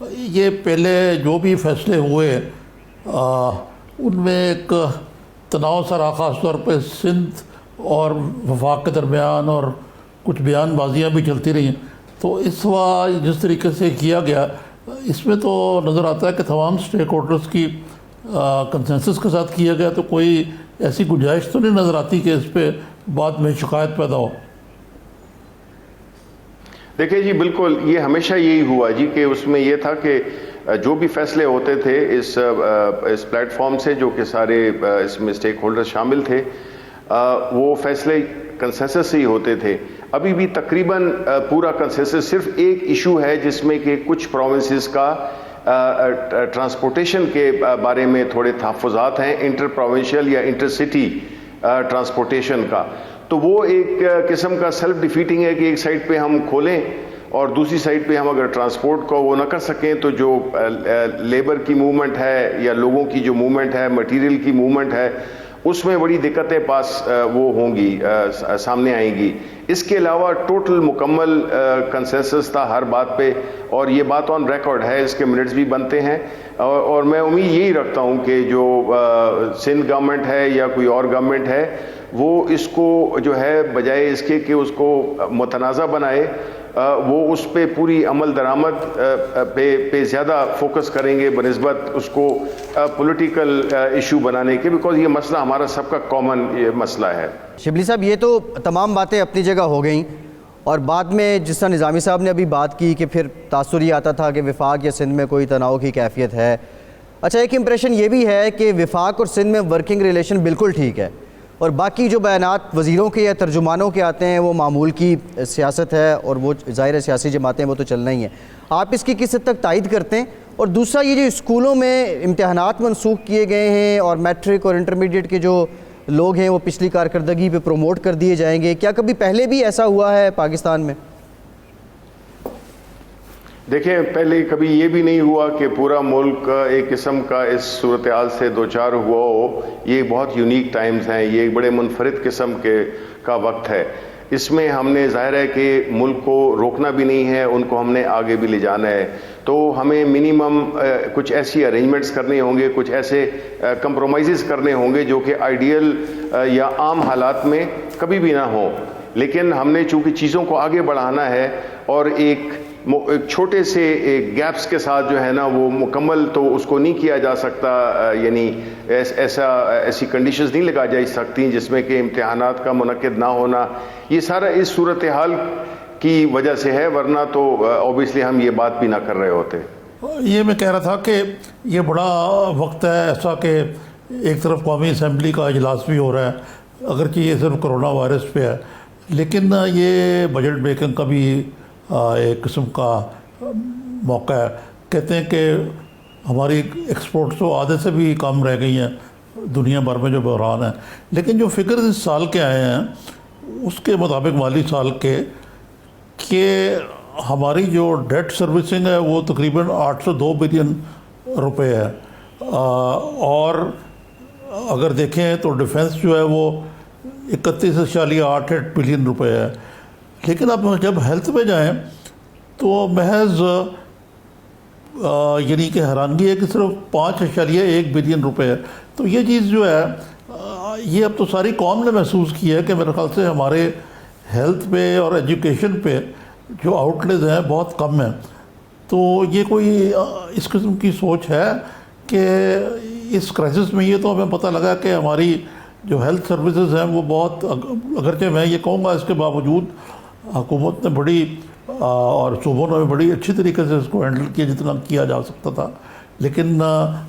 یہ پہلے جو بھی فیصلے ہوئے ان میں ایک تناؤ سا رہا، خاص طور پہ سندھ اور وفاق کے درمیان، اور کچھ بیان بازیاں بھی چلتی رہیں. تو اس وقت جس طریقے سے کیا گیا اس میں تو نظر آتا ہے کہ تمام اسٹیک ہولڈرز کی کنسنسس کے ساتھ کیا گیا، تو کوئی ایسی گنجائش تو نہیں نظر آتی کہ اس پہ بعد میں شکایت پیدا ہو. دیکھیں جی، بالکل یہ ہمیشہ یہی ہوا جی کہ اس میں یہ تھا کہ جو بھی فیصلے ہوتے تھے اس پلیٹ فارم سے، جو کہ سارے اس میں اسٹیک ہولڈر شامل تھے، وہ فیصلے کنسنسس سے ہی ہوتے تھے. ابھی بھی تقریباً پورا کنسنسس، صرف ایک ایشو ہے جس میں کہ کچھ پروونسز کا ٹرانسپورٹیشن کے بارے میں تھوڑے تحفظات ہیں، انٹر پروونشل یا انٹر سٹی ٹرانسپورٹیشن کا. تو وہ ایک قسم کا سیلف ڈیفیٹنگ ہے کہ ایک سائڈ پہ ہم کھولیں اور دوسری سائڈ پہ ہم اگر ٹرانسپورٹ کو وہ نہ کر سکیں تو جو لیبر کی موومنٹ ہے یا لوگوں کی جو موومنٹ ہے، مٹیریل کی موومنٹ ہے، اس میں بڑی دقتیں وہ ہوں گی، سامنے آئیں گی. اس کے علاوہ ٹوٹل مکمل کنسنسس تھا ہر بات پہ، اور یہ بات آن ریکارڈ ہے، اس کے منٹس بھی بنتے ہیں. اور میں امید یہی رکھتا ہوں کہ جو سندھ گورنمنٹ ہے یا کوئی اور گورنمنٹ ہے، وہ اس کو جو ہے بجائے اس کے کہ اس کو متنازع بنائے، وہ اس پہ پوری عمل درآمد پہ زیادہ فوکس کریں گے بنسبت اس کو پولیٹیکل ایشو بنانے کے، بیکاز یہ مسئلہ ہمارا سب کا کامن مسئلہ ہے. شبلی صاحب، یہ تو تمام باتیں اپنی جگہ ہو گئیں، اور بعد میں جس طرح نظامی صاحب نے ابھی بات کی کہ پھر تاثر یہ آتا تھا کہ وفاق یا سندھ میں کوئی تناؤ کی کیفیت ہے. اچھا، ایک امپریشن یہ بھی ہے کہ وفاق اور سندھ میں ورکنگ ریلیشن بالکل ٹھیک ہے، اور باقی جو بیانات وزیروں کے یا ترجمانوں کے آتے ہیں وہ معمول کی سیاست ہے، اور وہ ظاہر سیاسی جماعتیں وہ تو چلنا ہی ہیں. آپ اس کی کس حد تک تائید کرتے ہیں؟ اور دوسرا، یہ جو اسکولوں میں امتحانات منسوخ کیے گئے ہیں اور میٹرک اور انٹرمیڈیٹ کے جو لوگ ہیں وہ پچھلی کارکردگی پہ پروموٹ کر دیے جائیں گے، کیا کبھی پہلے بھی ایسا ہوا ہے پاکستان میں؟ دیکھیں، پہلے کبھی یہ بھی نہیں ہوا کہ پورا ملک ایک قسم کا اس صورتحال سے دوچار ہوا ہو. یہ بہت یونیک ٹائمز ہیں، یہ ایک بڑے منفرد قسم کا وقت ہے. اس میں ہم نے ظاہر ہے کہ ملک کو روکنا بھی نہیں ہے، ان کو ہم نے آگے بھی لے جانا ہے. تو ہمیں منیمم کچھ ایسی ارینجمنٹس کرنے ہوں گے، کچھ ایسے کمپرومائزز کرنے ہوں گے جو کہ آئیڈیل یا عام حالات میں کبھی بھی نہ ہوں. لیکن ہم نے چونکہ چیزوں کو آگے بڑھانا ہے، اور ایک چھوٹے سے گیپس کے ساتھ جو ہے نا وہ مکمل تو اس کو نہیں کیا جا سکتا، یعنی ایسی کنڈیشنز نہیں لگا جا سکتی جس میں کہ امتحانات کا منعقد نہ ہونا، یہ سارا اس صورتحال کی وجہ سے ہے، ورنہ تو اوبیسلی ہم یہ بات بھی نہ کر رہے ہوتے. یہ میں کہہ رہا تھا کہ یہ بڑا وقت ہے ایسا کہ ایک طرف قومی اسمبلی کا اجلاس بھی ہو رہا ہے، اگرچہ یہ صرف کرونا وائرس پہ ہے، لیکن یہ بجٹ میکنگ کا بھی ایک قسم کا موقع ہے. کہتے ہیں کہ ہماری ایکسپورٹس تو آدھے سے بھی کم رہ گئی ہیں دنیا بھر میں جو بحران ہے. لیکن جو فگرز اس سال کے آئے ہیں اس کے مطابق مالی سال کے، کہ ہماری جو ڈیٹ سروسنگ ہے وہ تقریباً 802 بلین روپے ہے، اور اگر دیکھیں تو ڈیفنس جو ہے وہ 31.88 بلین روپے ہے. لیکن اب جب ہیلتھ پہ جائیں تو محض یعنی کہ حیرانگی ہے کہ صرف 5.1 بلین روپے ہے. تو یہ چیز جو ہے یہ اب تو ساری قوم نے محسوس کی ہے کہ میرے خیال سے ہمارے ہیلتھ پہ اور ایجوکیشن پہ جو آؤٹ لیز ہیں بہت کم ہیں. تو یہ کوئی اس قسم کی سوچ ہے کہ اس کرائسس میں، یہ تو ہمیں پتہ لگا کہ ہماری جو ہیلتھ سروسز ہیں وہ بہت، اگرچہ میں یہ کہوں گا اس کے باوجود حکومت نے بڑی اور صوبوں نے بڑی اچھی طریقے سے اس کو ہینڈل کیا جتنا کیا جا سکتا تھا. لیکن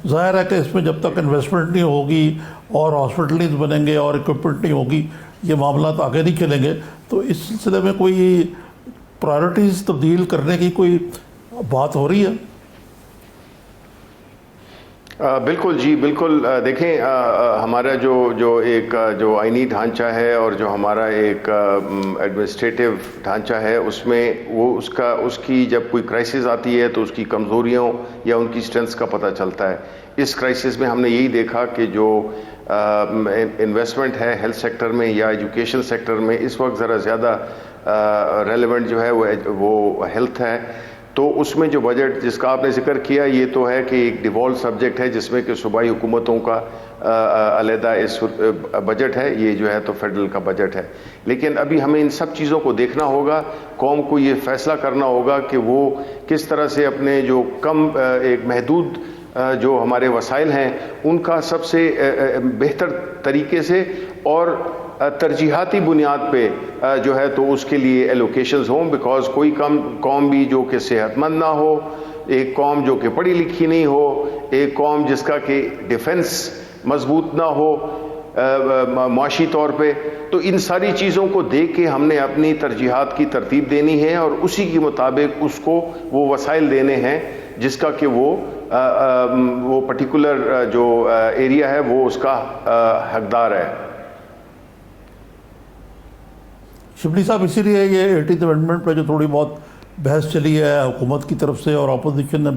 ظاہر ہے کہ اس میں جب تک انویسٹمنٹ نہیں ہوگی اور ہاسپٹلز بنیں گے اور اکوپمنٹ نہیں ہوگی، یہ معاملات آگے نہیں چلیں گے. تو اس سلسلے میں کوئی پرائرٹیز تبدیل کرنے کی کوئی بات ہو رہی ہے؟ بالکل جی، بالکل. دیکھیں، ہمارا جو ایک جو آئینی ڈھانچہ ہے اور جو ہمارا ایک ایڈمنسٹریٹو ڈھانچہ ہے، اس میں وہ اس کی جب کوئی کرائسس آتی ہے تو اس کی کمزوریوں یا ان کی اسٹرینتھس کا پتہ چلتا ہے. اس کرائسس میں ہم نے یہی دیکھا کہ جو انویسٹمنٹ ہے ہیلتھ سیکٹر میں یا ایجوکیشن سیکٹر میں اس وقت ذرا زیادہ ریلیونٹ جو ہے وہ ہیلتھ ہے. تو اس میں جو بجٹ جس کا آپ نے ذکر کیا یہ تو ہے کہ ایک ڈیفالٹ سبجیکٹ ہے جس میں کہ صوبائی حکومتوں کا علیحدہ اس بجٹ ہے، یہ جو ہے تو فیڈرل کا بجٹ ہے. لیکن ابھی ہمیں ان سب چیزوں کو دیکھنا ہوگا، قوم کو یہ فیصلہ کرنا ہوگا کہ وہ کس طرح سے اپنے جو کم ایک محدود جو ہمارے وسائل ہیں ان کا سب سے بہتر طریقے سے اور ترجیحاتی بنیاد پہ جو ہے تو اس کے لیے ایلوکیشنز ہوں، بیکاز کوئی قوم بھی جو کہ صحت مند نہ ہو، ایک قوم جو کہ پڑھی لکھی نہیں ہو، ایک قوم جس کا کہ ڈیفنس مضبوط نہ ہو معاشی طور پہ، تو ان ساری چیزوں کو دیکھ کے ہم نے اپنی ترجیحات کی ترتیب دینی ہے اور اسی کے مطابق اس کو وہ وسائل دینے ہیں جس کا کہ وہ پرٹیکولر جو ایریا ہے وہ اس کا حقدار ہے. شبلی صاحب، اسی لیے یہ 18th امینڈمنٹ پہ جو تھوڑی بہت بحث چلی ہے حکومت کی طرف سے اور اپوزیشن نے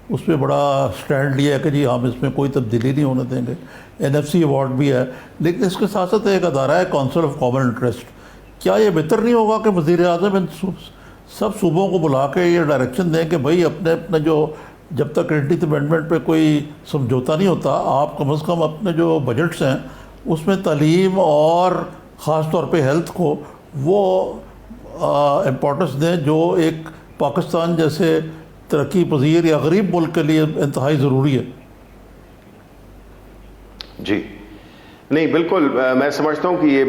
اس پہ بڑا سٹینڈ لیا ہے کہ جی ہم اس میں کوئی تبدیلی نہیں ہونے دیں گے. NFC ایوارڈ بھی ہے، لیکن اس کے ساتھ ساتھ ایک ادارہ ہے کونسل آف کامن انٹرسٹ. کیا یہ بہتر نہیں ہوگا کہ وزیر اعظم ان سب صوبوں کو بلا کے یہ ڈائریکشن دیں کہ بھائی اپنے جو جب تک 18th امینڈمنٹ پہ کوئی سمجھوتا نہیں ہوتا، آپ کم از کم اپنے جو بجٹس ہیں اس میں تعلیم اور خاص طور پہ ہیلتھ کو وہ امپورٹنس دیں جو ایک پاکستان جیسے ترقی پذیر یا غریب ملک کے لیے انتہائی ضروری ہے. جی نہیں، بالکل میں سمجھتا ہوں کہ یہ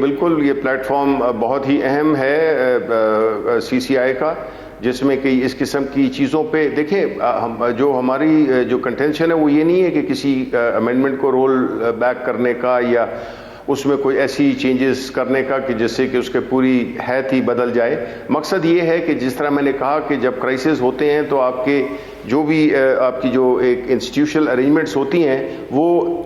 پلیٹ فارم بہت ہی اہم ہے CCI کا، جس میں کہ اس قسم کی چیزوں پہ دیکھیں جو ہماری جو کنٹینشن ہے وہ یہ نہیں ہے کہ کسی امینڈمنٹ کو رول بیک کرنے کا یا اس میں کوئی ایسی چینجز کرنے کا کہ جس سے کہ اس کے پوری حیثیت ہی بدل جائے. مقصد یہ ہے کہ جس طرح میں نے کہا کہ جب کرائسس ہوتے ہیں تو آپ کے جو بھی آپ کی جو ایک انسٹیٹیوشنل ارینجمنٹس ہوتی ہیں وہ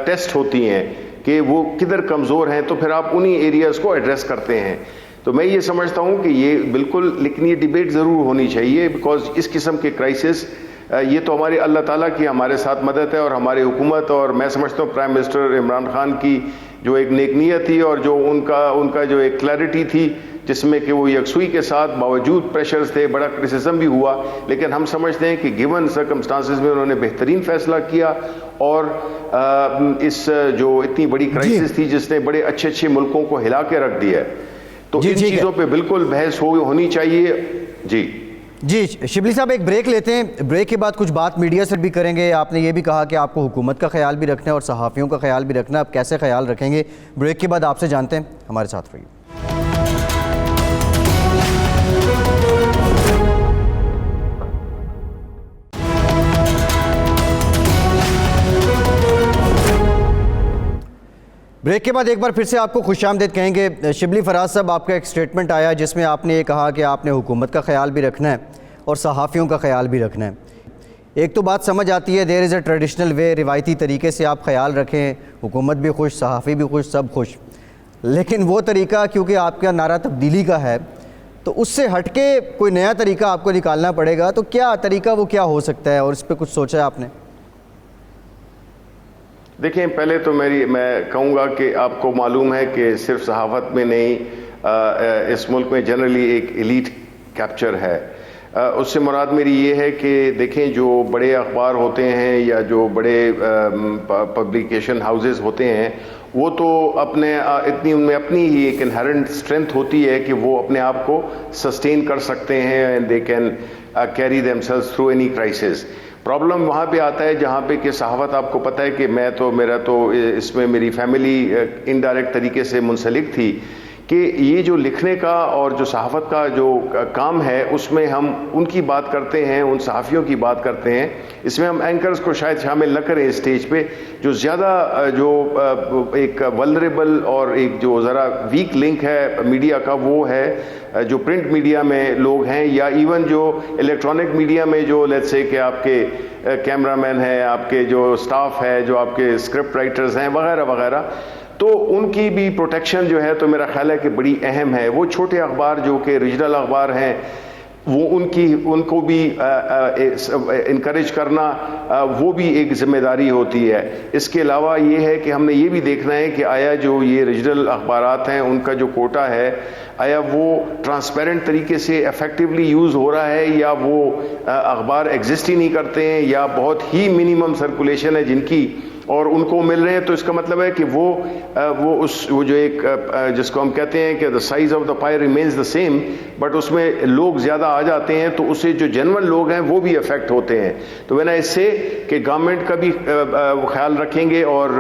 ٹیسٹ ہوتی ہیں کہ وہ کدھر کمزور ہیں، تو پھر آپ انہی ایریاز کو ایڈریس کرتے ہیں. تو میں یہ سمجھتا ہوں کہ یہ بالکل، لیکن یہ ڈیبیٹ ضرور ہونی چاہیے بیکاز اس قسم کے کرائسس یہ تو ہمارے اللہ تعالیٰ کی ہمارے ساتھ مدد ہے اور ہماری حکومت اور میں سمجھتا ہوں پرائم منسٹر عمران خان کی جو ایک نیک نیت تھی اور جو ان کا جو ایک کلیئرٹی تھی جس میں کہ وہ یکسوئی کے ساتھ باوجود پریشرز تھے، بڑا کرٹیسزم بھی ہوا، لیکن ہم سمجھتے ہیں کہ گیون سرکمسٹانسز میں انہوں نے بہترین فیصلہ کیا اور اس جو اتنی بڑی کرائسس تھی جس نے بڑے اچھے ملکوں کو ہلا کے رکھ دیا ہے، تو ان چیزوں پہ بالکل بحث ہونی چاہیے. جی شبلی صاحب ایک بریک لیتے ہیں، بریک کے بعد کچھ بات میڈیا سے بھی کریں گے. آپ نے یہ بھی کہا کہ آپ کو حکومت کا خیال بھی رکھنا ہے اور صحافیوں کا خیال بھی رکھنا ہے، آپ کیسے خیال رکھیں گے؟ بریک کے بعد آپ سے جانتے ہیں، ہمارے ساتھ رہیے. بریک کے بعد ایک بار پھر سے آپ کو خوش آمدید کہیں گے. شبلی فراز صاحب، آپ کا ایک سٹیٹمنٹ آیا جس میں آپ نے یہ کہا کہ آپ نے حکومت کا خیال بھی رکھنا ہے اور صحافیوں کا خیال بھی رکھنا ہے. ایک تو بات سمجھ آتی ہے، دیر از اے ٹریڈیشنل وے، روایتی طریقے سے آپ خیال رکھیں، حکومت بھی خوش، صحافی بھی خوش، سب خوش. لیکن وہ طریقہ کیونکہ آپ کا نعرہ تبدیلی کا ہے تو اس سے ہٹ کے کوئی نیا طریقہ آپ کو نکالنا پڑے گا، تو کیا طریقہ وہ کیا ہو سکتا ہے اور اس پہ کچھ سوچا ہے آپ نے؟ دیکھیں، پہلے تو میں کہوں گا کہ آپ کو معلوم ہے کہ صرف صحافت میں نہیں، اس ملک میں جنرلی ایک ایلیٹ کیپچر ہے. اس سے مراد میری یہ ہے کہ دیکھیں جو بڑے اخبار ہوتے ہیں یا جو بڑے پبلیکیشن ہاؤسز ہوتے ہیں وہ تو ان میں اپنی ہی ایک انہرنٹ اسٹرینتھ ہوتی ہے کہ وہ اپنے آپ کو سسٹین کر سکتے ہیں and they can carry themselves through any crisis. Problem وہاں پہ آتا ہے جہاں پہ کہ صحافت، آپ کو پتہ ہے کہ میرا تو اس میں میری فیملی انڈائریکٹ طریقے سے منسلک تھی کہ یہ جو لکھنے کا اور جو صحافت کا جو کام ہے اس میں ہم ان کی بات کرتے ہیں، ان صحافیوں کی بات کرتے ہیں. اس میں ہم اینکرز کو شاید شامل نہ کریں اسٹیج پہ، جو زیادہ جو ایک ولنریبل اور ایک جو ذرا ویک لنک ہے میڈیا کا وہ ہے جو پرنٹ میڈیا میں لوگ ہیں یا ایون جو الیکٹرانک میڈیا میں جو لیٹس سے کہ آپ کے کیمرہ مین ہیں، آپ کے جو سٹاف ہے، جو آپ کے اسکرپٹ رائٹرز ہیں وغیرہ وغیرہ، تو ان کی بھی پروٹیکشن جو ہے تو میرا خیال ہے کہ بڑی اہم ہے. وہ چھوٹے اخبار جو کہ ریجنل اخبار ہیں وہ ان کو بھی انکریج کرنا وہ بھی ایک ذمہ داری ہوتی ہے. اس کے علاوہ یہ ہے کہ ہم نے یہ بھی دیکھنا ہے کہ آیا جو یہ ریجنل اخبارات ہیں ان کا جو کوٹا ہے آیا وہ ٹرانسپیرنٹ طریقے سے افیکٹولی یوز ہو رہا ہے یا وہ اخبار ایگزسٹ ہی نہیں کرتے ہیں یا بہت ہی منیمم سرکولیشن ہے جن کی اور ان کو مل رہے ہیں. تو اس کا مطلب ہے کہ وہ جو ایک جس کو ہم کہتے ہیں کہ the size of the pie remains the same but اس میں لوگ زیادہ آ جاتے ہیں تو اسے جو جنون لوگ ہیں وہ بھی افیکٹ ہوتے ہیں. تو میں نے اس سے کہ گورنمنٹ کا بھی خیال رکھیں گے اور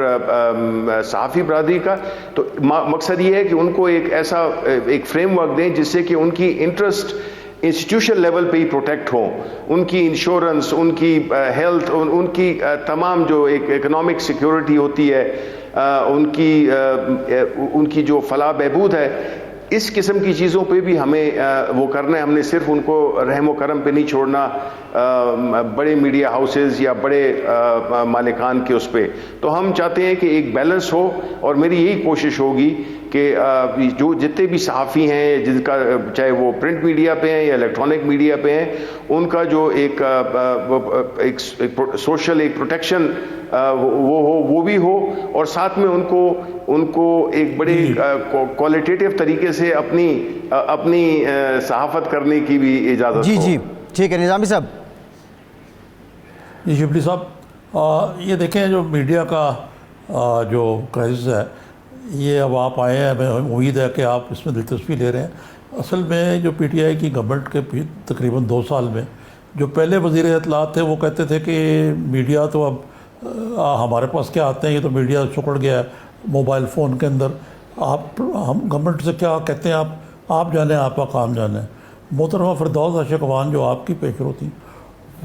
صحافی برادری کا, تو مقصد یہ ہے کہ ان کو ایک ایسا ایک فریم ورک دیں جس سے کہ ان کی انٹرسٹ انسٹیٹیوشن لیول پہ ہی پروٹیکٹ ہوں, ان کی انشورنس, ان کی ہیلتھ, ان کی تمام جو ایک اکنامک سیکیورٹی ہوتی ہے, ان کی جو فلاح بہبود ہے, اس قسم کی چیزوں پہ بھی ہمیں وہ کرنا ہے. ہم نے صرف ان کو رحم و کرم پہ نہیں چھوڑنا بڑے میڈیا ہاؤسز یا بڑے مالکان کے اس پہ. تو ہم چاہتے ہیں کہ ایک بیلنس ہو اور میری یہی کوشش ہوگی کہ جو جتنے بھی صحافی ہیں جن کا چاہے وہ پرنٹ میڈیا پہ ہیں یا الیکٹرانک میڈیا پہ ہیں ان کا جو ایک سوشل ایک پروٹیکشن وہ بھی ہو اور ساتھ میں ان کو ایک بڑے کوالٹیٹیو طریقے سے اپنی صحافت کرنے کی بھی اجازت ہو. جی ٹھیک ہے. نظامی صاحب. جی شبلی صاحب, یہ دیکھیں جو میڈیا کا جو کرائسس ہے یہ اب آپ آئے ہیں, ہمیں امید ہے کہ آپ اس میں دلچسپی لے رہے ہیں. اصل میں جو پی ٹی آئی کی گورنمنٹ کے تقریباً 2 سال میں جو پہلے وزیر اطلاعات تھے وہ کہتے تھے کہ میڈیا تو اب ہمارے پاس کیا آتے ہیں, یہ تو میڈیا چکڑ گیا ہے موبائل فون کے اندر, ہم گورنمنٹ سے کیا کہتے ہیں آپ جانیں, آپ کا کام جانیں. محترمہ فردوس اشرف اخوان جو آپ کی پیشرو تھیں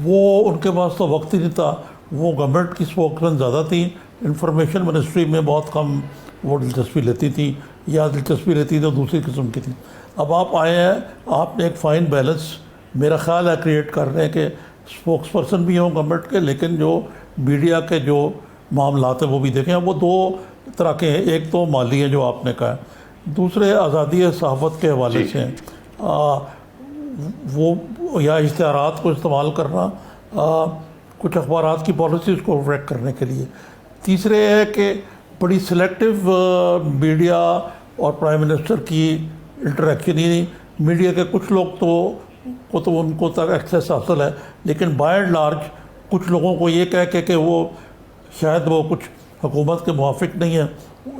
وہ ان کے پاس تو وقت ہی نہیں تھا, وہ گورنمنٹ کی اسپوکسمین زیادہ تھیں, انفارمیشن منسٹری میں بہت کم وہ دلچسپی لیتی تھیں یا دلچسپی لیتی تو دوسری قسم کی تھی. اب آپ آئے ہیں, آپ نے ایک فائن بیلنس میرا خیال ہے کریٹ کر رہے ہیں کہ اسپوکس پرسن بھی ہوں گورنمنٹ کے, لیکن جو میڈیا کے جو معاملات ہیں وہ بھی دیکھیں. وہ 2 طرح کے ہیں, ایک تو مالی ہے جو آپ نے کہا, دوسرے آزادی صحافت کے حوالے سے ہیں, وہ یا اشتہارات کو استعمال کرنا کچھ اخبارات کی پالیسیز کو ریک کرنے کے لیے. تیسرے ہے کہ بڑی سلیکٹیو میڈیا اور پرائم منسٹر کی انٹریکشن, ہی میڈیا کے کچھ لوگ تو ان کو تک ایکسیس حاصل ہے, لیکن بائی اینڈ لارج کچھ لوگوں کو یہ کہہ کہ وہ شاید وہ کچھ حکومت کے موافق نہیں ہے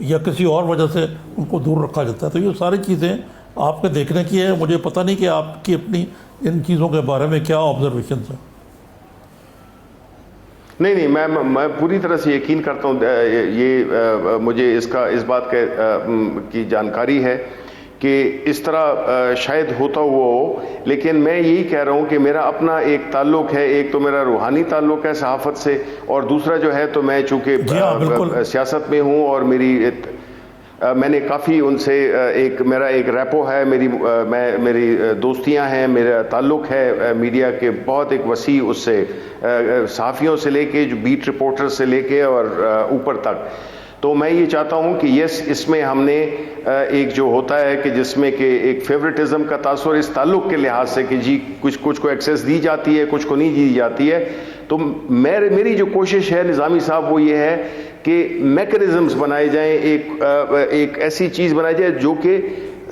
یا کسی اور وجہ سے ان کو دور رکھا جاتا ہے. تو یہ ساری چیزیں آپ کے دیکھنے کی ہیں. مجھے پتہ نہیں کہ آپ کی اپنی ان چیزوں کے بارے میں کیا آبزرویشنز ہیں. نہیں میں پوری طرح سے یقین کرتا ہوں, یہ مجھے اس بات کی جانکاری ہے کہ اس طرح شاید ہوتا ہوا ہو, لیکن میں یہی کہہ رہا ہوں کہ میرا اپنا ایک تعلق ہے, ایک تو میرا روحانی تعلق ہے صحافت سے, اور دوسرا جو ہے تو میں چونکہ سیاست میں ہوں اور میں نے کافی ان سے میرا ایک ریپو ہے, میری دوستیاں ہیں, میرا تعلق ہے میڈیا کے بہت ایک وسیع, اس سے صحافیوں سے لے کے جو بیٹ رپورٹر سے لے کے اور اوپر تک. تو میں یہ چاہتا ہوں کہ یس, اس میں ہم نے ایک جو ہوتا ہے کہ جس میں کہ ایک فیوریٹزم کا تاثر اس تعلق کے لحاظ سے کہ جی کچھ کو ایکسیس دی جاتی ہے, کچھ کو نہیں دی جاتی ہے. تو میری جو کوشش ہے نظامی صاحب وہ یہ ہے کہ میکانزمز بنائے جائیں, ایک ایسی چیز بنائی جائے جو کہ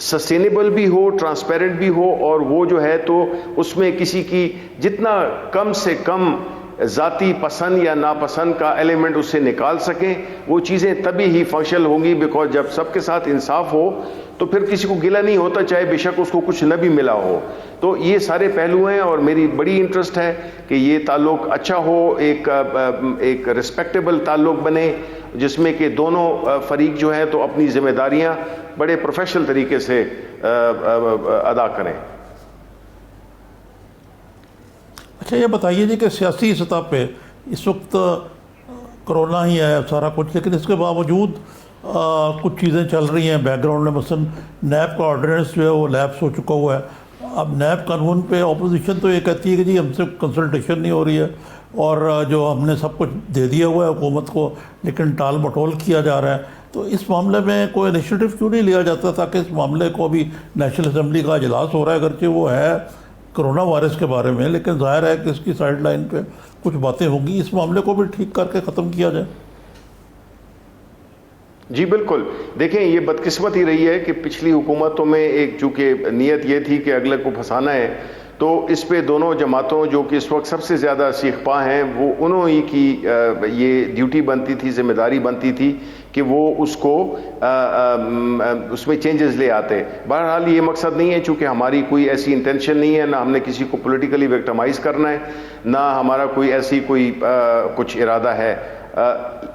سسٹینیبل بھی ہو, ٹرانسپیرنٹ بھی ہو, اور وہ جو ہے تو اس میں کسی کی جتنا کم سے کم ذاتی پسند یا ناپسند کا ایلیمنٹ اس سے نکال سکیں, وہ چیزیں تبھی ہی فنکشنل ہوں گی. بیکاز جب سب کے ساتھ انصاف ہو تو پھر کسی کو گلہ نہیں ہوتا, چاہے بے شک اس کو کچھ نہ بھی ملا ہو. تو یہ سارے پہلو ہیں اور میری بڑی انٹرسٹ ہے کہ یہ تعلق اچھا ہو, ایک ریسپیکٹیبل تعلق بنے جس میں کہ دونوں فریق جو ہیں تو اپنی ذمہ داریاں بڑے پروفیشنل طریقے سے ادا کریں. اچھا یہ بتائیے جی کہ سیاسی سطح پہ اس وقت کرونا ہی ہے سارا کچھ, لیکن اس کے باوجود کچھ چیزیں چل رہی ہیں بیک گراؤنڈ میں. مثلا نیب کا آرڈیننس جو ہے وہ لیپس ہو چکا ہوا ہے. اب نیب قانون پہ اپوزیشن تو یہ کہتی ہے کہ جی ہم سے کنسلٹیشن نہیں ہو رہی ہے اور جو ہم نے سب کچھ دے دیا ہوا ہے حکومت کو, لیکن ٹال مٹول کیا جا رہا ہے. تو اس معاملے میں کوئی انیشیٹو کیوں نہیں لیا جاتا تاکہ اس معاملے کو, ابھی نیشنل اسمبلی کا اجلاس ہو رہا ہے اگرچہ وہ ہے کرونا وائرس کے بارے میں، لیکن ظاہر ہے کہ اس کی سائڈ لائن پہ کچھ باتیں ہوں گی، اس معاملے کو بھی ٹھیک کر کے ختم کیا جائے۔ جی بالکل، دیکھیں یہ بدقسمت ہی رہی ہے کہ پچھلی حکومتوں میں ایک چونکہ نیت یہ تھی کہ اگلے کو پھنسانا ہے، تو اس پہ دونوں جماعتوں جو کہ اس وقت سب سے زیادہ سیخ پا ہیں، وہ انہوں ہی کی یہ ڈیوٹی بنتی تھی، ذمہ داری بنتی تھی کہ وہ اس کو اس میں چینجز لے آتے۔ بہرحال یہ مقصد نہیں ہے، چونکہ ہماری کوئی ایسی انٹینشن نہیں ہے، نہ ہم نے کسی کو پولیٹیکلی وکٹمائز کرنا ہے، نہ ہمارا کوئی ایسی کوئی کچھ ارادہ ہے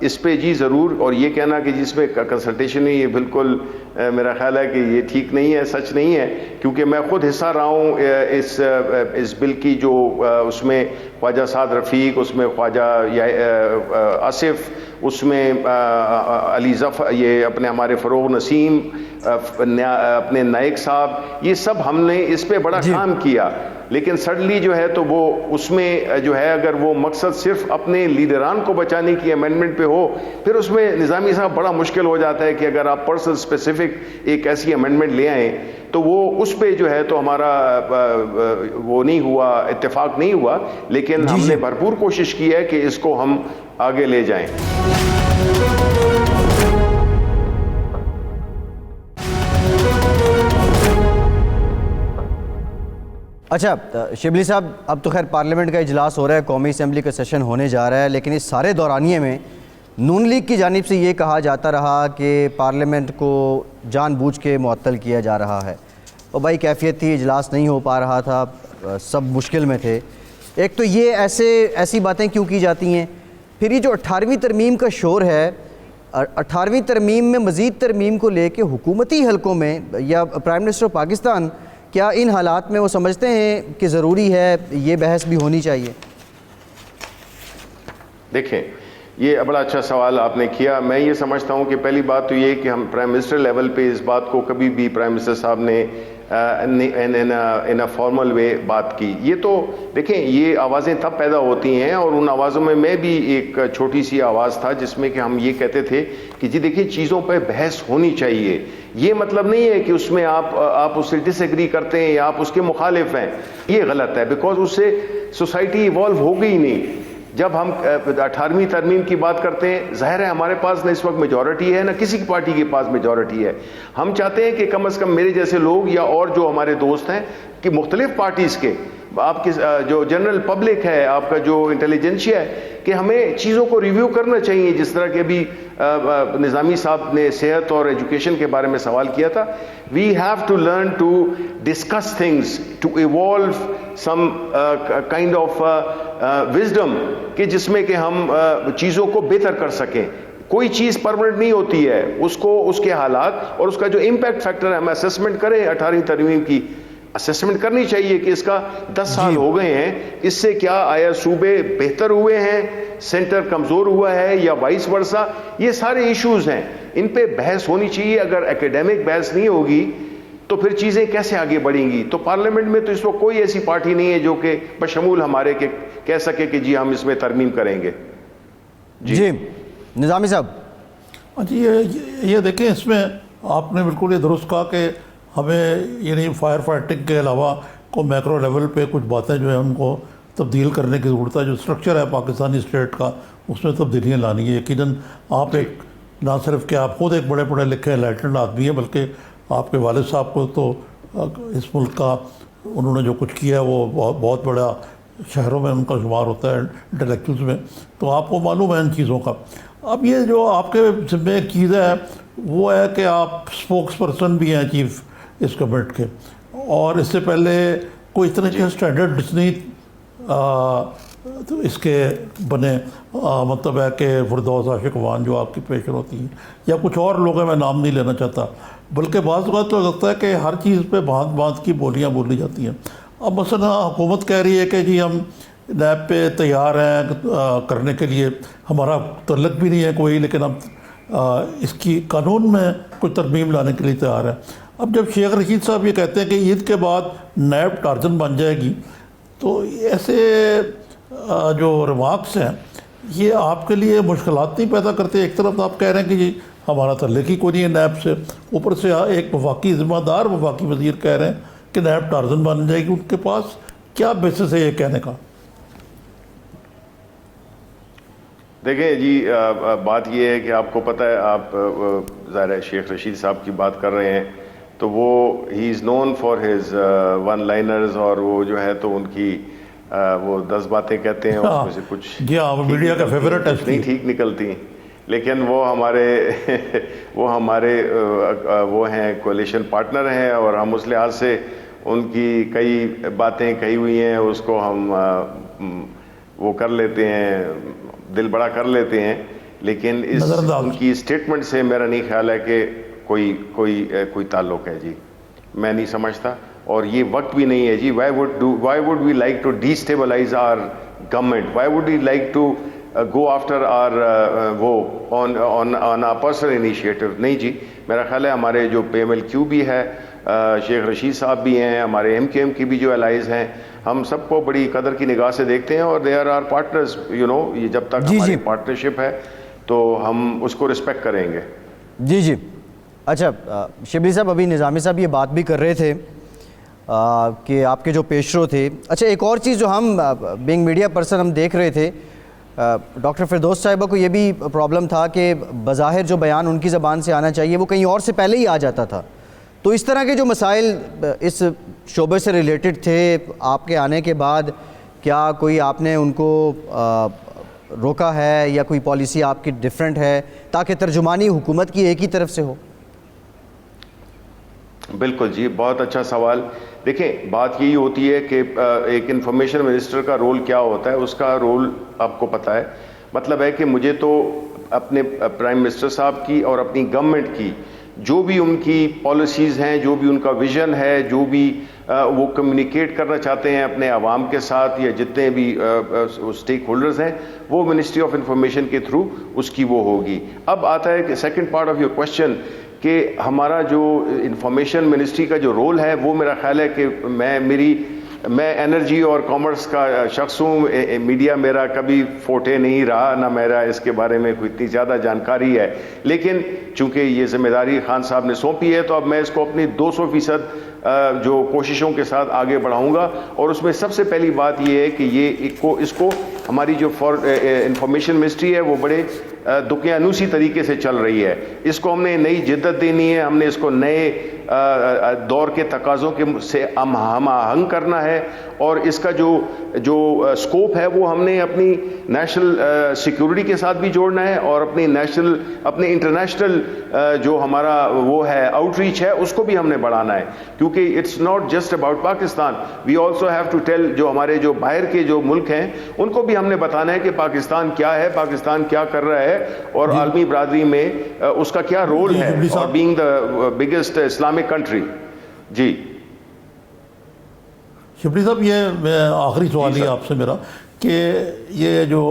اس پہ۔ جی ضرور، اور یہ کہنا کہ جس میں کنسلٹیشن ہے، یہ بالکل میرا خیال ہے کہ یہ ٹھیک نہیں ہے، سچ نہیں ہے، کیونکہ میں خود حصہ رہا ہوں اس بل کی، جو اس میں خواجہ سعد رفیق، اس میں خواجہ آصف، اس میں علی ظفر، یہ اپنے ہمارے فروغ نسیم، اپنے نائک صاحب، یہ سب ہم نے اس پہ بڑا کام کیا، لیکن سڈنلی جو ہے تو وہ اس میں جو ہے اگر وہ مقصد صرف اپنے لیڈران کو بچانے کی امینڈمنٹ پہ ہو، پھر اس میں نظامی صاحب بڑا مشکل ہو جاتا ہے کہ اگر آپ پرسن اسپیسیفک ایک ایسی امینڈمنٹ لے آئیں تو وہ اس پہ جو ہے تو ہمارا وہ نہیں ہوا، اتفاق نہیں ہوا، لیکن ہم نے بھرپور کوشش کی ہے کہ اس کو ہم آگے لے جائیں۔ اچھا شبلی صاحب، اب تو خیر پارلیمنٹ کا اجلاس ہو رہا ہے، قومی اسمبلی کا سیشن ہونے جا رہا ہے، لیکن اس سارے دورانیے میں نون لیگ کی جانب سے یہ کہا جاتا رہا کہ پارلیمنٹ کو جان بوجھ کے معطل کیا جا رہا ہے، اور بھائی کیفیت تھی، اجلاس نہیں ہو پا رہا تھا، سب مشکل میں تھے۔ ایک تو یہ ایسی باتیں کیوں کی جاتی ہیں؟ پھر یہ جو 18ویں ترمیم کا شور ہے، 18ویں ترمیم میں مزید ترمیم کو لے کے حکومتی حلقوں میں یا پرائم منسٹر آف پاکستان کیا ان حالات میں وہ سمجھتے ہیں کہ ضروری ہے یہ بحث بھی ہونی چاہیے؟ دیکھیں یہ بڑا اچھا سوال آپ نے کیا۔ میں یہ سمجھتا ہوں کہ پہلی بات تو یہ کہ ہم پرائم منسٹر لیول پہ اس بات کو کبھی بھی پرائم منسٹر صاحب نے ان اے فارمل وے بات کی۔ یہ تو دیکھیں یہ آوازیں تب پیدا ہوتی ہیں، اور ان آوازوں میں میں بھی ایک چھوٹی سی آواز تھا جس میں کہ ہم یہ کہتے تھے کہ جی دیکھیں چیزوں پہ بحث ہونی چاہیے، یہ مطلب نہیں ہے کہ اس میں آپ اس سے ڈس ایگری کرتے ہیں یا آپ اس کے مخالف ہیں، یہ غلط ہے، بیکاز اس سے سوسائٹی ایوالو ہو گئی نہیں۔ جب ہم 18ویں ترمیم کی بات کرتے ہیں، ظاہر ہے ہمارے پاس نہ اس وقت میجورٹی ہے، نہ کسی کی پارٹی کے پاس میجورٹی ہے۔ ہم چاہتے ہیں کہ کم از کم میرے جیسے لوگ یا اور جو ہمارے دوست ہیں کہ مختلف پارٹیز کے، آپ کی جو جنرل پبلک ہے، آپ کا جو انٹیلیجنشیا ہے، کہ ہمیں چیزوں کو ریویو کرنا چاہیے، جس طرح کہ ابھی نظامی صاحب نے صحت اور ایجوکیشن کے بارے میں سوال کیا تھا۔ We have to learn to discuss things to evolve some kind of wisdom, کہ جس میں کہ ہم چیزوں کو بہتر کر سکیں۔ کوئی چیز پرمنٹ نہیں ہوتی ہے، اس کو اس کے حالات اور اس کا جو امپیکٹ فیکٹر ہے ہم اسیسمنٹ کریں۔ 18ویں ترمیم کی اسیسمنٹ کرنی چاہیے کہ اس کا 10 سال ہو گئے ہیں، اس سے کیا آیا صوبے بہتر ہوئے ہیں، سینٹر کمزور ہوا ہے یا وائس ورثہ، یہ سارے ایشوز ہیں، ان پہ بحث ہونی چاہیے۔ اگر اکیڈیمک بحث نہیں ہوگی تو پھر چیزیں کیسے آگے بڑھیں گی؟ تو پارلیمنٹ میں تو اس وقت کوئی ایسی پارٹی نہیں ہے جو کہ بشمول ہمارے کے کہہ سکے کہ جی ہم اس میں ترمیم کریں گے۔ جی نظامی صاحب۔ جی یہ دیکھیں، اس میں آپ نے بالکل یہ درست کہا کہ ہمیں یعنی فائر فائٹنگ کے علاوہ کو میکرو لیول پہ کچھ باتیں جو ہیں ان کو تبدیل کرنے کی ضرورت ہے۔ جو اسٹرکچر ہے پاکستانی اسٹیٹ کا، اس میں تبدیلیاں لانی ہے۔ یقیناً آپ ایک نہ صرف کہ آپ خود ایک بڑے پڑھے لکھے انلائٹنڈ آدمی ہیں، بلکہ آپ کے والد صاحب کو تو اس ملک کا انہوں نے جو کچھ کیا ہے وہ بہت بڑا شہروں میں ان کا شمار ہوتا ہے انٹلیکچوئلس میں، تو آپ کو معلوم ہے ان چیزوں کا۔ اب یہ جو آپ کے ذمہ ایک چیز ہے وہ ہے کہ آپ اسپوکس پرسن بھی ہیں چیف اس گورنمنٹ کے، اور اس سے پہلے کوئی اتنے اسٹینڈرڈ نہیں اس کے بنے، مطلب ہے کہ فردوس عاشق وان جو آپ کی پیشن ہوتی ہیں یا کچھ اور لوگ ہیں، میں نام نہیں لینا چاہتا، بلکہ بعض اوقات تو لگتا ہے کہ ہر چیز پہ بھانت بھانت کی بولیاں بولی جاتی ہیں۔ اب مثلا حکومت کہہ رہی ہے کہ جی ہم نیب پہ تیار ہیں کرنے کے لیے، ہمارا تعلق بھی نہیں ہے کوئی، لیکن ہم اس کی قانون میں کوئی ترمیم لانے کے لیے تیار ہے۔ اب جب شیخ رشید صاحب یہ کہتے ہیں کہ عید کے بعد نیب ٹارزن بن جائے گی، تو ایسے جو ریمارکس ہیں یہ آپ کے لیے مشکلات نہیں پیدا کرتے؟ ایک طرف آپ کہہ رہے ہیں کہ جی ہمارا تعلق ہی کوئی نہیں ہے نیب سے، اوپر سے ایک وفاقی ذمہ دار وفاقی وزیر کہہ رہے ہیں کہ نیب ٹارزن بن جائے گی، ان کے پاس کیا بیسس ہے یہ کہنے کا؟ دیکھیں جی، بات یہ ہے کہ آپ کو پتہ ہے، آپ ظاہر ہے شیخ رشید صاحب کی بات کر رہے ہیں، تو وہ ہی is known for his one liners, اور وہ جو ہے تو ان کی وہ 10 باتیں کہتے ہیں، اس میں سے کچھ جی ہاں، میڈیا کا فیورٹ ہے، نہیں ٹھیک نکلتی، لیکن وہ ہمارے وہ ہیں کولیشن پارٹنر ہیں، اور ہم اس لحاظ سے ان کی کئی باتیں کہی ہوئی ہیں، اس کو ہم وہ کر لیتے ہیں، دل بڑا کر لیتے ہیں، لیکن ان کی اسٹیٹمنٹ سے میرا نہیں خیال ہے کہ کوئی تعلق ہے جی، میں نہیں سمجھتا، اور یہ وقت بھی نہیں ہے جی. Why would we like to destabilize our government? Why would we like to go after our on a personal initiative? نہیں جی، میرا خیال ہے ہمارے جو پی ایم ایل کیو بھی ہے، شیخ رشید صاحب بھی ہیں، ہمارے ایم کیو ایم کی بھی جو الائز ہیں، ہم سب کو بڑی قدر کی نگاہ سے دیکھتے ہیں، اور دے آر آر پارٹنرز، یہ جب تک ہماری پارٹنرشپ ہے تو ہم اس کو رسپیکٹ کریں گے. جی اچھا شبلی صاحب، ابھی نظامی صاحب یہ بات بھی کر رہے تھے کہ آپ کے جو پیشرو تھے. اچھا ایک اور چیز جو ہم بینگ میڈیا پرسن ہم دیکھ رہے تھے، ڈاکٹر فردوس صاحبہ کو یہ بھی پرابلم تھا کہ بظاہر جو بیان ان کی زبان سے آنا چاہیے وہ کہیں اور سے پہلے ہی آ جاتا تھا. تو اس طرح کے جو مسائل اس شعبے سے ریلیٹڈ تھے آپ کے آنے کے بعد، کیا کوئی آپ نے ان کو روکا ہے یا کوئی پالیسی آپ کی ڈیفرنٹ ہے تاکہ ترجمانی حکومت کی ایک ہی طرف سے ہو؟ بالکل جی، بہت اچھا سوال. دیکھیں بات یہی ہوتی ہے کہ ایک انفارمیشن منسٹر کا رول کیا ہوتا ہے. اس کا رول آپ کو پتہ ہے، مطلب ہے کہ مجھے تو اپنے پرائم منسٹر صاحب کی اور اپنی گورنمنٹ کی جو بھی ان کی پالیسیز ہیں، جو بھی ان کا ویژن ہے، جو بھی وہ کمیونیکیٹ کرنا چاہتے ہیں اپنے عوام کے ساتھ یا جتنے بھی اسٹیک ہولڈرز ہیں، وہ منسٹری آف انفارمیشن کے تھرو اس کی وہ ہوگی. اب آتا ہے کہ second part of your question کہ ہمارا جو انفارمیشن منسٹری کا جو رول ہے، وہ میرا خیال ہے کہ میں انرجی اور کامرس کا شخص ہوں. میڈیا میرا کبھی فوٹے نہیں رہا، نہ میرا اس کے بارے میں کوئی اتنی زیادہ جانکاری ہے، لیکن چونکہ یہ ذمہ داری خان صاحب نے سونپی ہے تو اب میں اس کو اپنی 200% جو کوششوں کے ساتھ آگے بڑھاؤں گا. اور اس میں سب سے پہلی بات یہ ہے کہ اس کو ہماری جو انفارمیشن منسٹری ہے وہ بڑے دقیانوسی طریقے سے چل رہی ہے. اس کو ہم نے نئی جدت دینی ہے، ہم نے اس کو نئے دور کے تقاضوں سے ہم آہنگ کرنا ہے، اور اس کا جو اسکوپ ہے وہ ہم نے اپنی نیشنل سیکیورٹی کے ساتھ بھی جوڑنا ہے، اور اپنے انٹرنیشنل جو ہمارا وہ ہے آؤٹ ریچ ہے اس کو بھی ہم نے بڑھانا ہے. کیونکہ it's not just about Pakistan, we also have to tell جو ہمارے جو باہر کے جو ملک ہیں ان کو بھی ہم نے بتانا ہے کہ پاکستان کیا ہے، پاکستان کیا کر رہا ہے، اور عالمی برادری میں اس کا کیا رول ہے، اور being the biggest Islamic country. جی شبلی صاحب، یہ آخری سوال ہی آپ سے میرا کہ یہ جو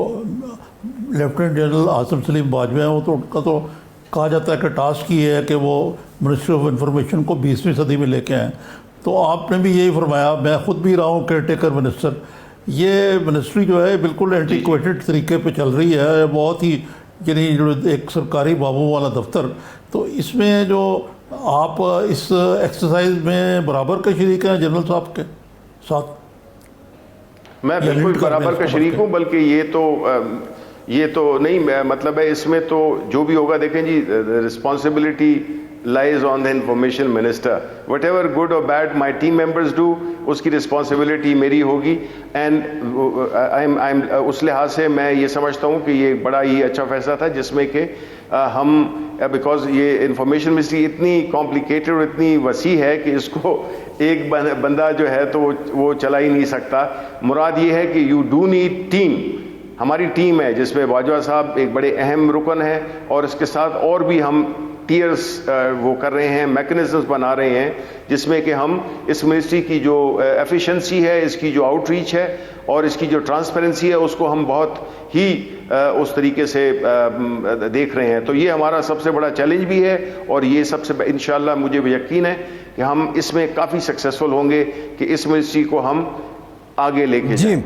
لیفٹیننٹ جنرل عاصم سلیم باجوہ ہیں، وہ تو ان کا تو کہا جاتا ہے کہ ٹاسک یہ ہے کہ وہ منسٹری آف انفارمیشن کو 20ویں صدی میں لے کے آئیں. تو آپ نے بھی یہی فرمایا، میں خود بھی رہا ہوں کیئر ٹیکر منسٹر. یہ منسٹری جو ہے بالکل اینٹیکویٹڈ طریقے پہ چل رہی ہے، بہت ہی یعنی جو ایک سرکاری بابوں والا دفتر. تو اس میں جو آپ اس ایکسرسائز میں برابر کا شریک ہیں جنرل صاحب کے ساتھ؟ میں بالکل برابر کا شریک ہوں، بلکہ یہ تو نہیں، مطلب ہے اس میں تو جو بھی ہوگا، دیکھیں جی، responsibility lies on the information minister. Whatever good or bad my team members do, اس کی رسپانسبلٹی میری ہوگی. اینڈ اس لحاظ سے میں یہ سمجھتا ہوں کہ یہ بڑا ہی اچھا فیصلہ تھا، جس میں کہ ہم بیکاز یہ انفارمیشن منسٹری اتنی کمپلیکیٹڈ اور اتنی وسیع ہے کہ اس کو ایک بندہ جو ہے تو وہ چلا ہی نہیں سکتا. مراد یہ ہے کہ یو ڈو نیڈ ٹیم. ہماری ٹیم ہے جس میں باجوہ صاحب ایک بڑے اہم رکن ہیں، اور اس کے ساتھ اور بھی ہم ٹیئرز وہ کر رہے ہیں، میکنزمز بنا رہے ہیں، جس میں کہ ہم اس منسٹری کی جو ایفیشنسی ہے، اس کی جو آؤٹ ریچ ہے، اور اس کی جو ٹرانسپیرنسی ہے، اس کو ہم بہت ہی اس طریقے سے دیکھ رہے ہیں. تو یہ ہمارا سب سے بڑا چیلنج بھی ہے، اور یہ سب سے انشاءاللہ مجھے بھی یقین ہے کہ ہم اس میں کافی سکسیسفل ہوں گے کہ اس منسٹری کو ہم آگے لے کے جائیں. جی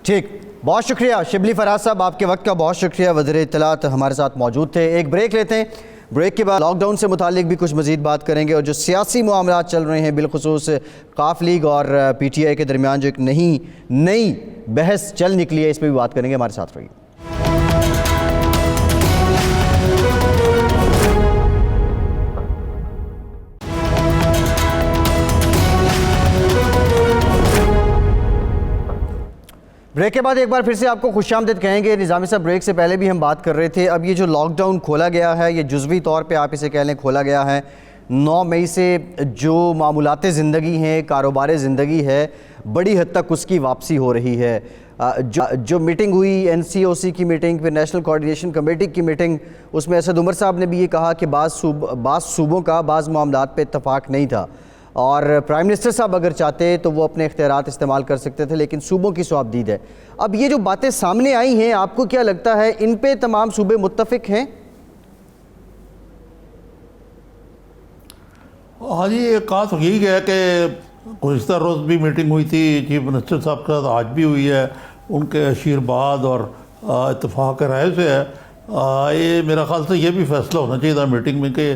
ٹھیک، بہت شکریہ شبلی فراز صاحب، آپ کے وقت کا بہت شکریہ. وزیر اطلاعات ہمارے ساتھ موجود تھے. ایک بریک لیتے ہیں، بریک کے بعد لاک ڈاؤن سے متعلق بھی کچھ مزید بات کریں گے، اور جو سیاسی معاملات چل رہے ہیں بالخصوص قاف لیگ اور پی ٹی آئی کے درمیان جو ایک نئی بحث چل نکلی ہے، اس پہ بھی بات کریں گے. ہمارے ساتھ رہیے. بریک کے بعد ایک بار پھر سے آپ کو خوش آمدید کہیں گے. نظامی صاحب، بریک سے پہلے بھی ہم بات کر رہے تھے، اب یہ جو لاک ڈاؤن کھولا گیا ہے، یہ جزوی طور پہ آپ اسے کہہ لیں کھولا گیا ہے. 9 مئی سے جو معمولات زندگی ہیں، کاروبار زندگی ہے، بڑی حد تک اس کی واپسی ہو رہی ہے. جو میٹنگ ہوئی این سی او سی کی میٹنگ، پھر نیشنل کوارڈینیشن کمیٹی کی میٹنگ، اس میں اسد عمر صاحب نے بھی یہ کہا کہ بعض صوبوں کا بعض معاملات پہ اتفاق نہیں تھا، اور پرائم منسٹر صاحب اگر چاہتے تو وہ اپنے اختیارات استعمال کر سکتے تھے، لیکن صوبوں کی صوابدید ہے. اب یہ جو باتیں سامنے آئی ہیں، آپ کو کیا لگتا ہے ان پہ تمام صوبے متفق ہیں؟ ہاں جی، ایک کہا تو یہی ہے کہ گزشتہ روز بھی میٹنگ ہوئی تھی چیف منسٹر صاحب کے ساتھ، آج بھی ہوئی ہے. ان کے آشیرواد اور اتفاق رائے سے ہے. یہ میرا خیال سے یہ بھی فیصلہ ہونا چاہیے تھا میٹنگ میں کہ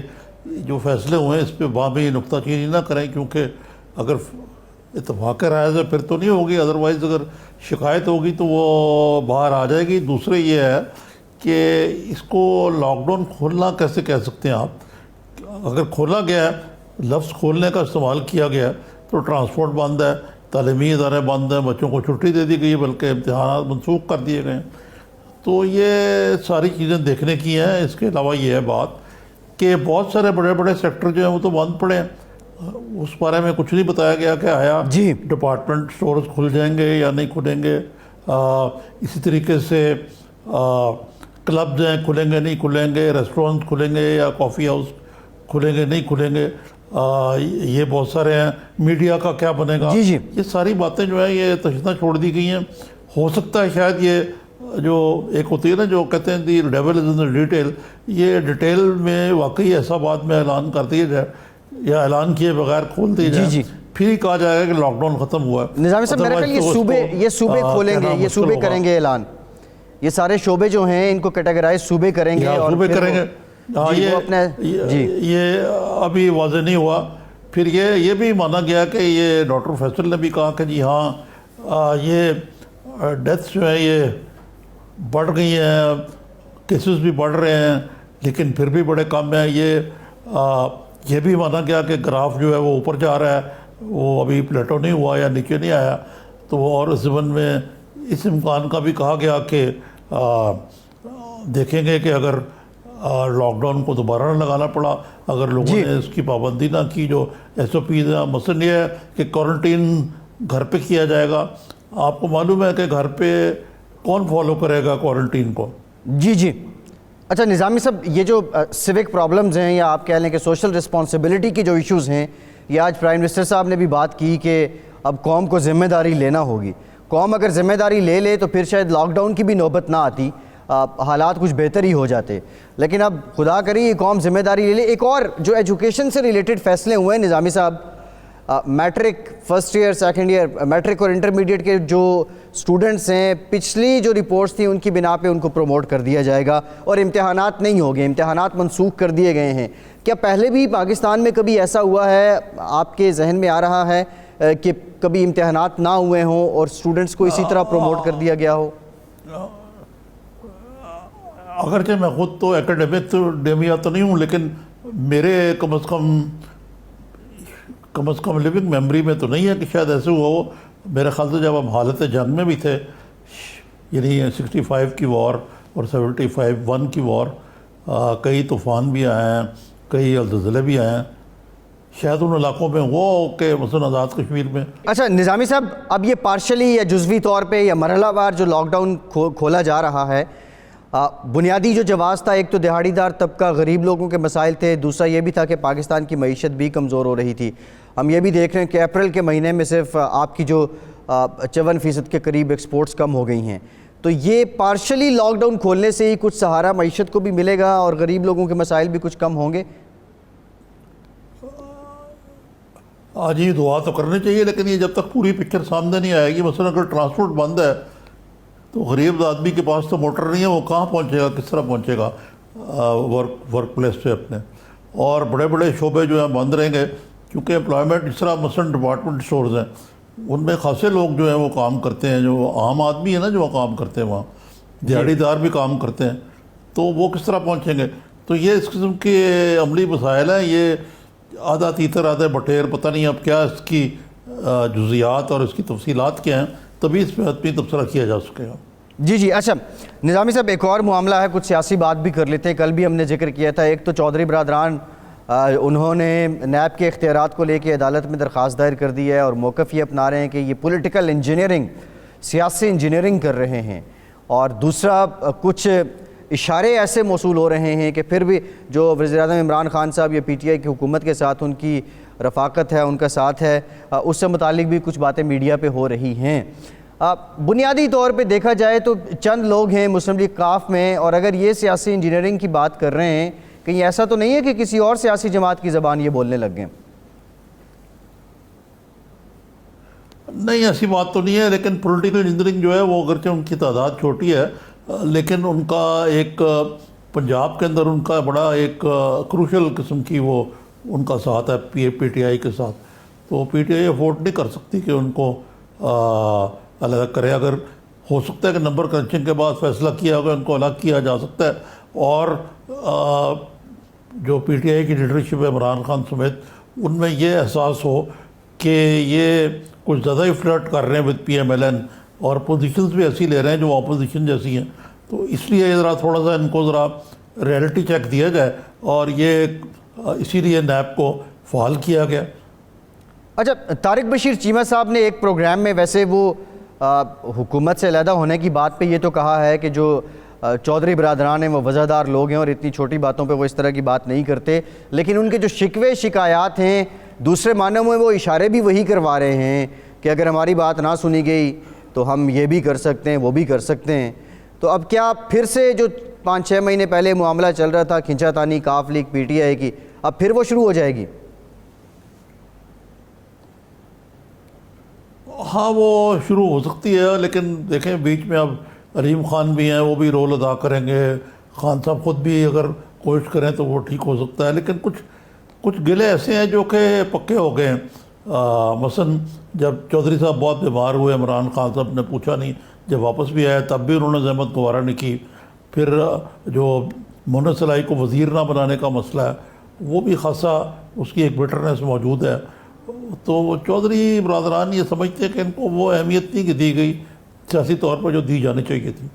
جو فیصلے ہوئے ہیں اس پہ باہمی نکتہ چینی نہ کریں، کیونکہ اگر اتفاق رائے سے پھر تو نہیں ہوگی، ادروائز اگر شکایت ہوگی تو وہ باہر آ جائے گی. دوسرے یہ ہے کہ اس کو لاک ڈاؤن کھولنا کیسے کہہ سکتے ہیں آپ؟ اگر کھولا گیا ہے، لفظ کھولنے کا استعمال کیا گیا ہے، تو ٹرانسپورٹ بند ہے، تعلیمی ادارے بند ہیں، بچوں کو چھٹی دے دی گئی ہے، بلکہ امتحانات منسوخ کر دیے گئے ہیں. تو یہ ساری چیزیں دیکھنے کی ہیں. اس کے علاوہ یہ ہے بات کہ بہت سارے بڑے بڑے سیکٹر جو ہیں وہ تو بند پڑے ہیں. اس بارے میں کچھ نہیں بتایا گیا کہ آیا ڈپارٹمنٹ سٹورز کھل جائیں گے یا نہیں کھلیں گے. اسی طریقے سے کلبز ہیں، کھلیں گے نہیں کھلیں گے، ریسٹورنٹ کھلیں گے یا کافی ہاؤس کھلیں گے نہیں کھلیں گے. یہ بہت سارے ہیں. میڈیا کا کیا بنے گا؟ یہ ساری باتیں جو ہیں یہ تشدد چھوڑ دی گئی ہیں. ہو سکتا ہے شاید یہ جو ایک ہوتی ہے نا جو کہتے ہیں the devil is in the detail, یہ ڈیٹیل میں واقعی ایسا بات میں اعلان کر دیا جائے یا اعلان کیے بغیر کھول دی جائے، پھر ہی کہا جائے گا کہ لاک ڈاؤن ختم ہوا ہے. نظامی صاحب، میرا خیال یہ صوبے کھولیں گے، یہ صوبے کریں گے اعلان. یہ سارے شعبے جو ہیں ان کو کیٹیگرائز صوبے کریں گے اور صوبے کریں گے. یہ ابھی واضح نہیں ہوا. پھر یہ بھی مانا گیا کہ یہ ڈاکٹر فیصل نے بھی کہا کہ جی ہاں یہ ڈیتھس جو ہیں یہ بڑھ گئی ہیں، کیسز بھی بڑھ رہے ہیں، لیکن پھر بھی بڑے کم ہیں. یہ بھی مانا گیا کہ گراف جو ہے وہ اوپر جا رہا ہے، وہ ابھی پلیٹو نہیں ہوا یا نیچے نہیں آیا. تو اور اس ضمن میں اس امکان کا بھی کہا گیا کہ دیکھیں گے کہ اگر لاک ڈاؤن کو دوبارہ نہ لگانا پڑا، اگر لوگوں نے اس کی پابندی نہ کی جو ایس او پیز ہیں. مثلاً یہ ہے کہ کوارنٹین گھر پہ کیا جائے گا. آپ کو معلوم ہے کہ گھر پہ کون فالو کرے گا کوارنٹین کو؟ جی. اچھا نظامی صاحب، یہ جو سیوک پرابلمز ہیں یا آپ کہہ لیں کہ سوشل رسپانسبلٹی کی جو ایشوز ہیں، یہ آج پرائم منسٹر صاحب نے بھی بات کی کہ اب قوم کو ذمہ داری لینا ہوگی. قوم اگر ذمہ داری لے تو پھر شاید لاک ڈاؤن کی بھی نوبت نہ آتی، حالات کچھ بہتر ہی ہو جاتے. لیکن اب خدا کری یہ قوم ذمہ داری لے لے. ایک اور جو ایجوکیشن سے ریلیٹڈ فیصلے ہوئے ہیں نظامی صاحب، matric first year second year matric اور انٹرمیڈیٹ کے جو سٹوڈنٹس ہیں، پچھلی جو رپورٹس تھیں ان کی بنا پہ ان کو پروموٹ کر دیا جائے گا اور امتحانات نہیں ہو گئے، امتحانات منسوخ کر دیے گئے ہیں. کیا پہلے بھی پاکستان میں کبھی ایسا ہوا ہے، آپ کے ذہن میں آ رہا ہے کہ کبھی امتحانات نہ ہوئے ہوں اور سٹوڈنٹس کو اسی طرح پروموٹ کر دیا گیا ہو؟ اگرچہ میں خود تو ایکیڈمک ڈیمیا تو نہیں ہوں، لیکن میرے کم از کم لیونگ میموری میں تو نہیں ہے کہ شاید ایسے ہوا ہو. میرے خیال سے جب ہم حالت جنگ میں بھی تھے، یعنی 65 کی وار اور 75 کی وار، کئی طوفان بھی آئے ہیں، کئی زلزلے بھی آئے ہیں. شاید ان علاقوں میں وہ کہ مثلا آزاد کشمیر میں. اچھا نظامی صاحب، اب یہ پارشلی یا جزوی طور پہ یا مرحلہ وار جو لاک ڈاؤن کھولا جا رہا ہے، بنیادی جو جواز تھا، ایک تو دہاڑی دار طبقہ غریب لوگوں کے مسائل تھے، دوسرا یہ بھی تھا کہ پاکستان کی معیشت بھی کمزور ہو رہی تھی. ہم یہ بھی دیکھ رہے ہیں کہ اپریل کے مہینے میں صرف آپ کی جو 54% کے قریب ایکسپورٹس کم ہو گئی ہیں. تو یہ پارشلی لاک ڈاؤن کھولنے سے ہی کچھ سہارا معیشت کو بھی ملے گا اور غریب لوگوں کے مسائل بھی کچھ کم ہوں گے. آج یہ دعا تو کرنی چاہیے، لیکن یہ جب تک پوری پکچر سامنے نہیں آئے گی. مثلا اگر ٹرانسپورٹ بند ہے تو غریب آدمی کے پاس تو موٹر نہیں ہے، وہ کہاں پہنچے گا، کس طرح پہنچے گا؟ ورک پلیس پہ اپنے، اور بڑے بڑے شعبے جو ہیں بند رہیں گے، کیونکہ امپلائمنٹ اس طرح مثلاً ڈپارٹمنٹ اسٹورز ہیں، ان میں خاصے لوگ جو ہیں وہ کام کرتے ہیں، جو عام آدمی ہے نا جو کام کرتے ہیں وہاں، دیہڑی دار بھی کام کرتے ہیں، تو وہ کس طرح پہنچیں گے؟ تو یہ اس قسم کے عملی مسائل ہیں، یہ آدھا تیتر آدھا بٹیر، پتہ نہیں اب کیا اس کی جزیات اور اس کی تفصیلات کیا ہیں، تبھی اس پہ حتمی تبصرہ کیا جا سکے گا۔ جی اچھا نظامی صاحب، ایک اور معاملہ ہے، کچھ سیاسی بات بھی کر لیتے ہیں، کل بھی ہم نے ذکر کیا تھا۔ ایک تو چودھری برادران انہوں نے نیب کے اختیارات کو لے کے عدالت میں درخواست دائر کر دی ہے، اور موقف یہ اپنا رہے ہیں کہ یہ پولیٹیکل انجینئرنگ، سیاسی انجینئرنگ کر رہے ہیں، اور دوسرا کچھ اشارے ایسے موصول ہو رہے ہیں کہ پھر بھی جو وزیر اعظم عمران خان صاحب یا پی ٹی آئی کی حکومت کے ساتھ ان کی رفاقت ہے، ان کا ساتھ ہے، اس سے متعلق بھی کچھ باتیں میڈیا پہ ہو رہی ہیں۔ بنیادی طور پہ دیکھا جائے تو چند لوگ ہیں مسلم لیگ کاف میں، اور اگر یہ سیاسی انجینئرنگ کی بات کر رہے ہیں، کہیں ایسا تو نہیں ہے کہ کسی اور سیاسی جماعت کی زبان یہ بولنے لگ گئے؟ نہیں، ایسی بات تو نہیں ہے، لیکن پولیٹیکل انجینئرنگ جو ہے وہ اگرچہ ان کی تعداد چھوٹی ہے، لیکن ان کا ایک پنجاب کے اندر ان کا بڑا ایک کروشل قسم کی وہ ان کا ساتھ ہے پی ٹی آئی کے ساتھ، تو پی ٹی آئی افورڈ نہیں کر سکتی کہ ان کو الگ کرے۔ اگر ہو سکتا ہے کہ نمبر کرنچنگ کے بعد فیصلہ کیا ہوگا ان کو الگ کیا جا سکتا ہے، اور جو پی ٹی آئی کی لیڈرشپ ہے عمران خان سمیت، ان میں یہ احساس ہو کہ یہ کچھ زیادہ ہی فلرٹ کر رہے ہیں with P M L N, اور پوزیشنز بھی ایسی لے رہے ہیں جو اپوزیشن جیسی ہیں، تو اس لیے ذرا تھوڑا سا ان کو ذرا ریئلٹی چیک دیا جائے، اور یہ اسی لیے نیب کو فعال کیا گیا۔ اچھا، طارق بشیر چیمہ صاحب نے ایک پروگرام میں ویسے وہ حکومت سے علیحدہ ہونے کی بات پہ یہ تو کہا ہے کہ جو چودھری برادران ہیں وہ وضاحدار لوگ ہیں، اور اتنی چھوٹی باتوں پہ وہ اس طرح کی بات نہیں کرتے، لیکن ان کے جو شکوے شکایات ہیں دوسرے معنوں میں وہ اشارے بھی وہی کروا رہے ہیں کہ اگر ہماری بات نہ سنی گئی تو ہم یہ بھی کر سکتے ہیں، وہ بھی کر سکتے ہیں۔ تو اب کیا پھر سے جو 5-6 مہینے پہلے معاملہ چل رہا تھا کھنچا تانی کاف لیگ پی ٹی آئی کی، اب پھر وہ شروع ہو جائے گی؟ ہاں، وہ شروع ہو سکتی ہے، لیکن دیکھیں بیچ میں اب علیم خان بھی ہیں، وہ بھی رول ادا کریں گے، خان صاحب خود بھی اگر کوشش کریں تو وہ ٹھیک ہو سکتا ہے، لیکن کچھ گلے ایسے ہیں جو کہ پکے ہو گئے ہیں۔ مثلاً جب چودھری صاحب بہت بیمار ہوئے، عمران خان صاحب نے پوچھا نہیں، جب واپس بھی آئے تب بھی انہوں نے زحمت گوارا نہیں کی۔ پھر جو مونس سلائی کو وزیر نہ بنانے کا مسئلہ ہے، وہ بھی خاصا اس کی ایک بٹرنس موجود ہے، تو وہ چودھری برادران یہ سمجھتے ہیں کہ ان کو وہ اہمیت نہیں دی گئی سیاسی طور پر جو دی جانی چاہیے تھی۔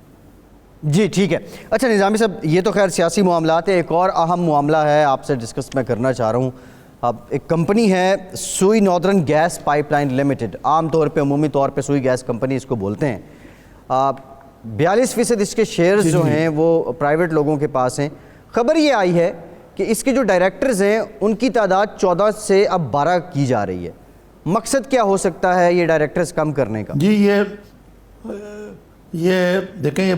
جی ٹھیک ہے۔ اچھا نظامی صاحب، یہ تو خیر سیاسی معاملات ہے، ایک اور اہم معاملہ ہے آپ سے ڈسکس میں کرنا چاہ رہا ہوں۔ اب ایک کمپنی ہے Sui northern gas pipeline limited, عام طور پہ عمومی طور پہ سوئی گیس کمپنی اس کو بولتے ہیں۔ 42% اس کے شیئرز جو ہیں وہ پرائیویٹ لوگوں کے پاس ہیں۔ خبر یہ آئی ہے کہ اس کے جو ڈائریکٹرز ہیں ان کی تعداد 14 سے اب 12 کی جا رہی ہے۔ مقصد کیا ہو سکتا ہے یہ ڈائریکٹرز کم کرنے کا؟ جی یہ دیکھیں، یہ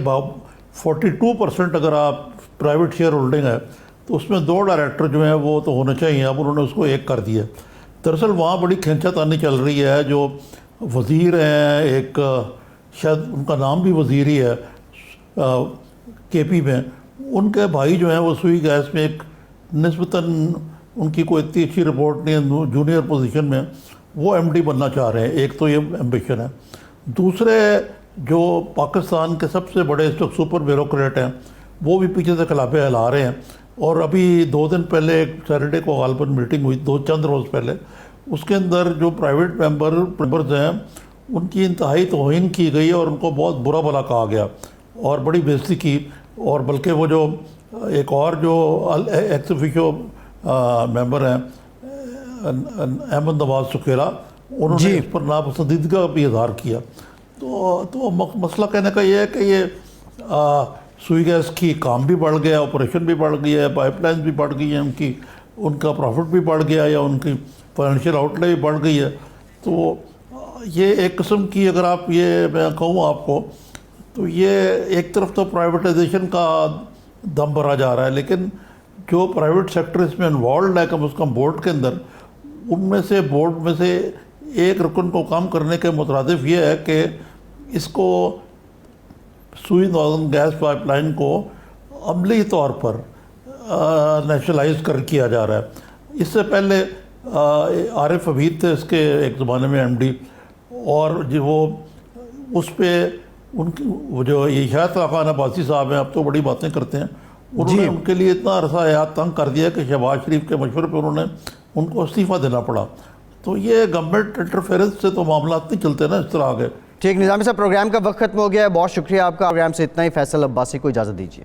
42% اگر آپ پرائیویٹ شیئر ہولڈنگ ہے تو اس میں 2 ڈائریکٹر جو ہیں وہ تو ہونے چاہیے، اب انہوں نے اس کو 1 کر دیا۔ دراصل وہاں بڑی کھینچا تانی چل رہی ہے، جو وزیر ہیں، ایک شاید ان کا نام بھی وزیر ہی ہے کے پی میں، ان کے بھائی جو ہیں وہ سوئی گیس میں ایک نسبتاً ان کی کوئی اتنی اچھی رپورٹ نہیں ہے، جونیئر پوزیشن میں وہ ایم ڈی بننا چاہ رہے ہیں۔ ایک تو یہ ایمبیشن ہے، دوسرے جو پاکستان کے سب سے بڑے اس وقت سپر بیوروکریٹ ہیں وہ بھی پیچھے سے خلافے ہلا رہے ہیں، اور ابھی 2 دن پہلے ایک سیٹرڈے کو غالباً میٹنگ ہوئی، چند روز پہلے، اس کے اندر جو پرائیویٹ ممبرز ہیں ان کی انتہائی توہین کی گئی اور ان کو بہت برا بھلا کہا گیا اور بڑی بےعزتی کی، اور بلکہ وہ جو ایک اور جو ایکس آفیشیو ممبر ہیں احمد نواز سکھیرا، انہوں نے اس پر ناپسندیدگی بھی اظہار کیا۔ تو مسئلہ کہنے کا یہ ہے کہ یہ سوئی گیس کی کام بھی بڑھ گیا، آپریشن بھی بڑھ گئی ہے، پائپ لائنز بھی بڑھ گئی ہیں، ان کا پروفٹ بھی بڑھ گیا، یا ان کی فائنینشیل آؤٹ لے بھی بڑھ گئی ہے۔ تو یہ ایک قسم کی، اگر آپ یہ میں کہوں آپ کو، تو یہ ایک طرف تو پرائیویٹائزیشن کا دم بھرا جا رہا ہے، لیکن جو پرائیویٹ سیکٹر اس میں انوالوڈ ہے کم از کم بورڈ کے اندر، ان میں سے بورڈ میں سے ایک رکن کو کام کرنے کے مترادف یہ ہے کہ اس کو سوئی ناردرن گیس پائپ لائن کو عملی طور پر نیشنلائز کیا جا رہا ہے. اس سے پہلے عارف حمید تھے اس کے ایک زمانے میں ایم ڈی, اور جو وہ اس پہ ان کی وہ جو یہ شاہد خان عباسی صاحب ہیں, اب تو بڑی باتیں کرتے ہیں, انہوں نے ان کے لیے اتنا عرصہ حیات تنگ کر دیا کہ شہباز شریف کے مشورے پہ انہوں نے ان کو استعفیٰ دینا پڑا. تو یہ گورنمنٹ انٹرفیئرنس سے تو معاملات نہیں چلتے نا اس طرح آگے. ٹھیک نظامی صاحب, پروگرام کا وقت ختم ہو گیا ہے, بہت شکریہ آپ کا. پروگرام سے اتنا ہی, فیصل عباسی کو اجازت دیجیے.